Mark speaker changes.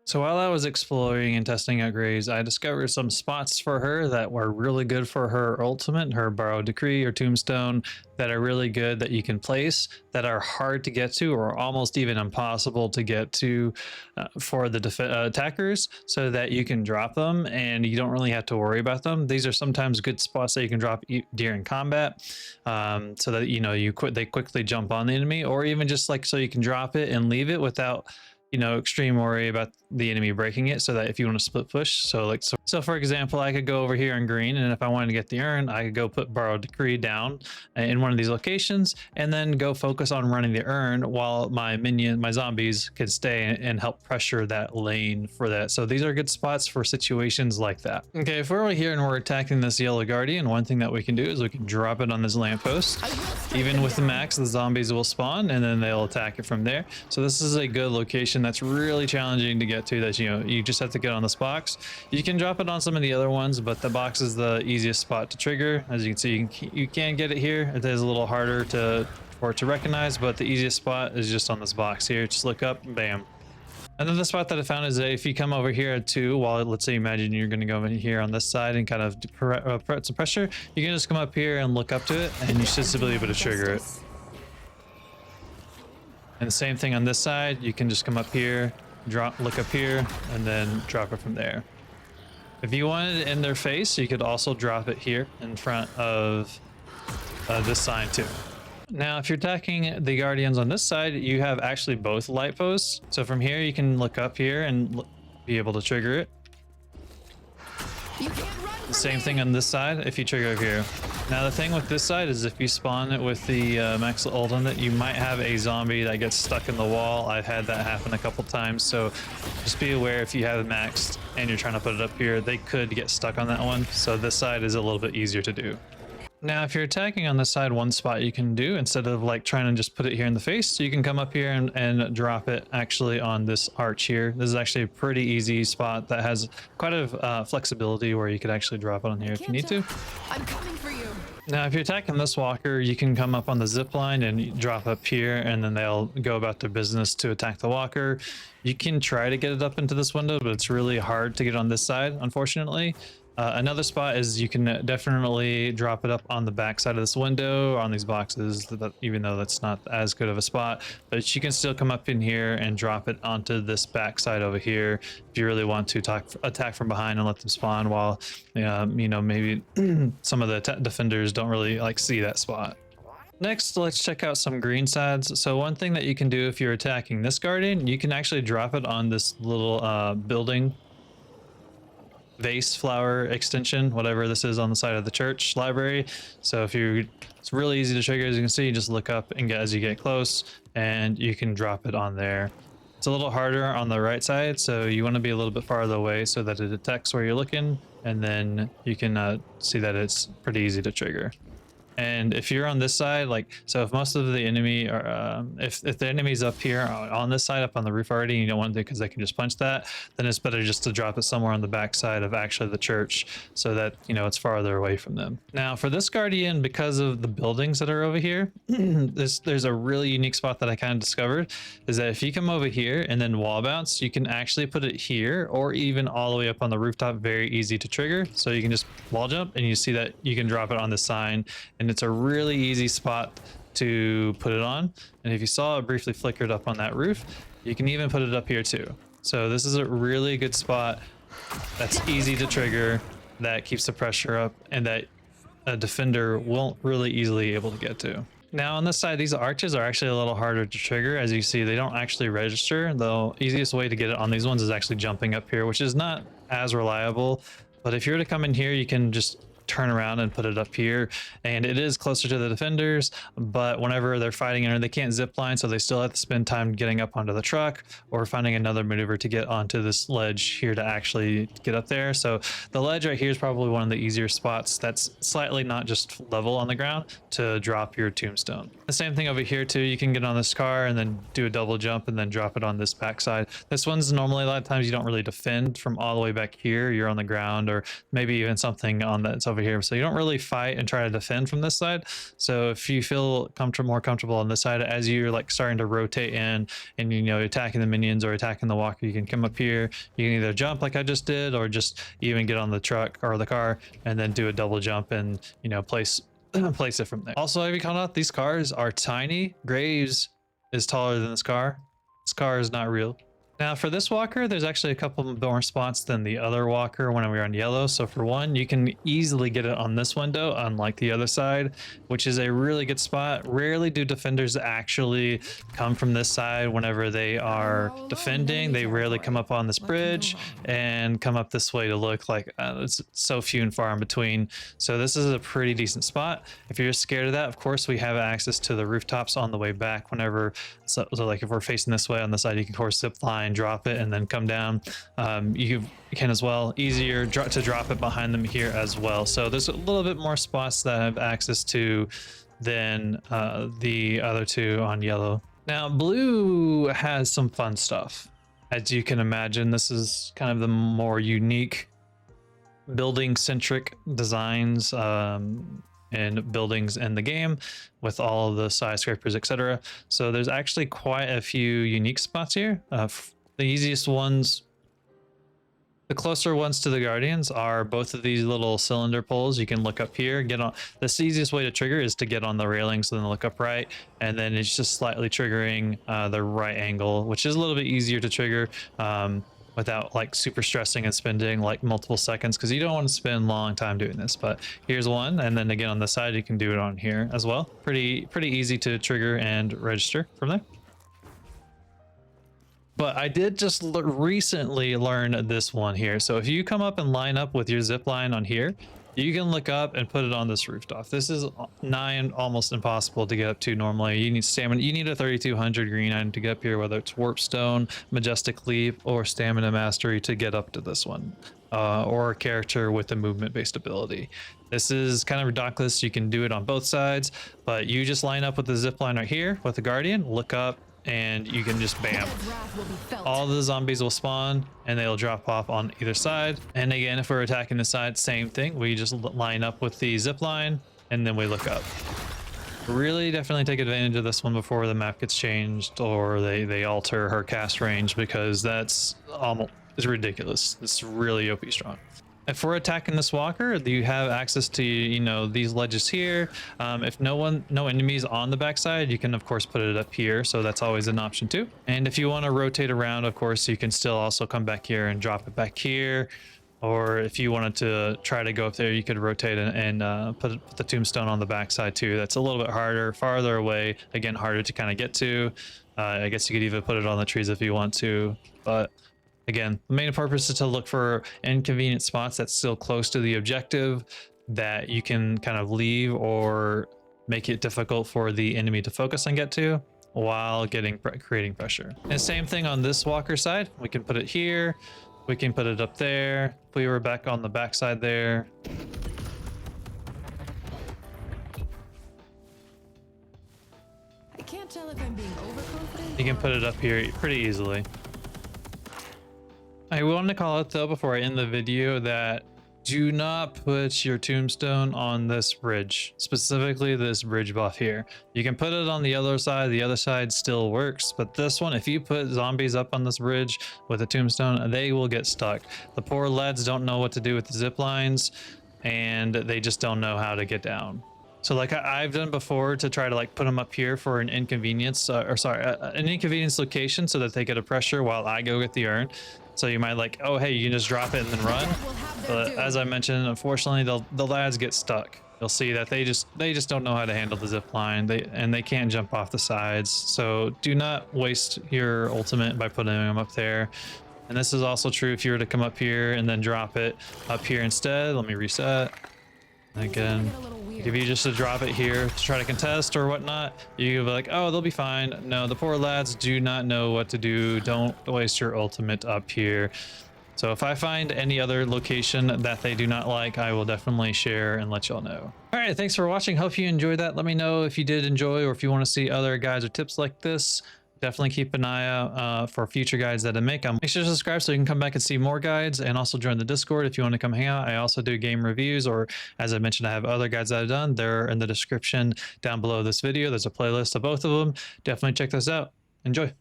Speaker 1: So while I was exploring and testing out Graves, I discovered some spots for her that were really good for her ultimate, her Borrowed Decree or Tombstone, that are really good that you can place, that are hard to get to or almost even impossible to get to for the attackers, so that you can drop them and you don't really have to worry about them. These are sometimes good spots that you can drop during combat, so that they quickly jump on the enemy, or even just like so you can drop it and leave it without extreme worry about the enemy breaking it, so that if you want to split push, so for example, I could go over here on green, and if I wanted to get the urn, I could go put Borrowed Decree down in one of these locations and then go focus on running the urn while my zombies can stay and help pressure that lane for that. So these are good spots for situations like that. Okay, if we're over here and we're attacking this yellow guardian, one thing that we can do is we can drop it on this lamppost. Even with the max, the zombies will spawn and then they'll attack it from there. So this is a good location that's really challenging to get to, that you just have to get on this box. You can drop it on some of the other ones, but the box is the easiest spot to trigger. As you can see, you can get it here. It is a little harder for it to recognize, but the easiest spot is just on this box here. Just look up, bam. And then the spot that I found is that if you come over here at 2, while let's say imagine you're going to go in here on this side and kind of put some pressure, you can just come up here and look up to it, and you should still be able to trigger it. And the same thing on this side, you can just come up here, look up here, and then drop it from there. If you wanted it in their face, you could also drop it here in front of this sign too. Now, if you're attacking the guardians on this side, you have actually both light posts. So from here, you can look up here and be able to trigger it. The same thing on this side if you trigger over here. Now, the thing with this side is if you spawn it with the max ult on it, you might have a zombie that gets stuck in the wall. I've had that happen a couple times, so just be aware if you have it maxed and you're trying to put it up here, they could get stuck on that one. So this side is a little bit easier to do. Now, if you're attacking on this side, one spot you can do, instead of like trying to just put it here in the face, so you can come up here and drop it actually on this arch here. This is actually a pretty easy spot that has quite a flexibility where you could actually drop it on here if you need to.
Speaker 2: I'm coming for you.
Speaker 1: Now, if you're attacking this walker, you can come up on the zip line and drop up here, and then they'll go about their business to attack the walker. You can try to get it up into this window, but it's really hard to get on this side, unfortunately. Another spot is you can definitely drop it up on the back side of this window or on these boxes, even though that's not as good of a spot, but you can still come up in here and drop it onto this back side over here if you really want to attack from behind and let them spawn while maybe some of the defenders don't really see that spot. Next, let's check out some green sides. So one thing that you can do if you're attacking this guardian, you can actually drop it on this little building vase flower extension, whatever this is, on the side of the church library. So it's really easy to trigger. As you can see, you just look up and as you get close, and you can drop it on there. It's a little harder on the right side, so you want to be a little bit farther away so that it detects where you're looking, and then you can see that it's pretty easy to trigger. And if you're on this side, so if most of the enemy are, if the enemy's up here on this side, up on the roof already, and you don't want to, because they can just punch that, then it's better just to drop it somewhere on the back side of actually the church, so that, it's farther away from them. Now, for this guardian, because of the buildings that are over here, there's a really unique spot that I kind of discovered, is that if you come over here and then wall bounce, you can actually put it here or even all the way up on the rooftop. Very easy to trigger. So you can just wall jump, and you see that you can drop it on the sign, and it's a really easy spot to put it on. And if you saw it briefly flickered up on that roof, you can even put it up here too. So this is a really good spot that's easy to trigger, that keeps the pressure up, and that a defender won't really easily able to get to. Now on this side, these arches are actually a little harder to trigger. As you see, they don't actually register. The easiest way to get it on these ones is actually jumping up here, which is not as reliable. But if you were to come in here, you can just turn around and put it up here, and it is closer to the defenders, but whenever they're fighting in, they can't zip line, so they still have to spend time getting up onto the truck or finding another maneuver to get onto this ledge here to actually get up there. So the ledge right here is probably one of the easier spots that's slightly not just level on the ground to drop your tombstone. The same thing over here too. You can get on this car and then do a double jump and then drop it on this backside. This one's normally, a lot of times you don't really defend from all the way back here. You're on the ground, or maybe even something on that's over over here. So you don't really fight and try to defend from this side. So if you feel more comfortable on this side, as you're like starting to rotate in and, you know, attacking the minions or attacking the walker, you can come up here. You can either jump like I just did, or just even get on the truck or the car and then do a double jump and, you know, place it from there. Also, have you caught out, these cars are tiny. Graves is taller than this car. This car is not real. Now for this walker, there's actually a couple more spots than the other walker when we were on yellow. So for one, you can easily get it on this window, unlike the other side, which is a really good spot. Rarely do defenders actually come from this side whenever they are defending. They rarely come up on this bridge and come up this way to look like it's so few and far in between. So this is a pretty decent spot. If you're scared of that, of course, we have access to the rooftops on the way back whenever, so like if we're facing this way on the side, you can of course zip line, drop it, and then come down. You can as well, easier to drop it behind them here as well. So there's a little bit more spots that I have access to than the other two on yellow. Now blue has some fun stuff. As you can imagine, this is kind of the more unique building centric designs and buildings in the game, with all of the skyscrapers, etc. So there's actually quite a few unique spots here. The easiest ones, the closer ones to the Guardians, are both of these little cylinder poles. You can look up here, get on. The easiest way to trigger is to get on the railings and then look up right, and then it's just slightly triggering the right angle, which is a little bit easier to trigger without like super stressing and spending like multiple seconds, because you don't want to spend a long time doing this. But here's one, and then again on the side you can do it on here as well. Pretty easy to trigger and register from there. But I did just recently learn this one here. So if you come up and line up with your zip line on here, you can look up and put it on this rooftop. This is almost impossible to get up to normally. You need stamina. You need a 3200 green item to get up here, whether it's Warp Stone, Majestic Leap, or Stamina Mastery to get up to this one, or a character with a movement-based ability. This is kind of ridiculous. You can do it on both sides, but you just line up with the zip line right here with the Guardian, look up, and you can just bam, all the zombies will spawn and they'll drop off on either side. And again, if we're attacking the side, same thing. We just line up with the zip line and then we look up. Really definitely take advantage of this one before the map gets changed or they alter her cast range, because that's almost, it's ridiculous. It's really OP strong. If we're attacking this walker, you have access to, you know, these ledges here. If no enemies on the backside, you can of course put it up here, so that's always an option too. And if you want to rotate around, of course, you can still also come back here and drop it back here. Or if you wanted to try to go up there, you could rotate and put the tombstone on the backside too. That's a little bit harder, farther away, again, harder to kind of get to. I guess you could even put it on the trees if you want to, but again, the main purpose is to look for inconvenient spots that's still close to the objective that you can kind of leave or make it difficult for the enemy to focus and get to while creating pressure. And same thing on this walker side. We can put it here. We can put it up there. If we were back on the back side there.
Speaker 2: I can't tell if I'm being overconfident.
Speaker 1: You can put it up here pretty easily. I wanted to call out though before I end the video that do not put your tombstone on this bridge, specifically this bridge buff here. You can put it on the other side still works, but this one, if you put zombies up on this bridge with a tombstone, they will get stuck. The poor lads don't know what to do with the zip lines, and they just don't know how to get down. So like I've done before to try to like put them up here for an inconvenience, an inconvenience location so that they get a pressure while I go get the urn. So you might like, oh, hey, you can just drop it and then run. But as I mentioned, unfortunately, the lads get stuck. You'll see that they just don't know how to handle the zip line. They can't jump off the sides. So do not waste your ultimate by putting them up there. And this is also true if you were to come up here and then drop it up here instead. Let me reset. Again, if you just to drop it here to try to contest or whatnot, you be like, oh, they'll be fine. No, the poor lads do not know what to do. Don't waste your ultimate up here. So if I find any other location that they do not like, I will definitely share and let y'all know. All right, thanks for watching. Hope you enjoyed that. Let me know if you did enjoy or if you want to see other guides or tips like this. definitely keep an eye out for future guides that I make. Make sure to subscribe so you can come back and see more guides, and also join the Discord if you want to come hang out. I also do game reviews, or as I mentioned, I have other guides that I've done. They're in the description down below this video. There's a playlist of both of them. Definitely check those out. Enjoy.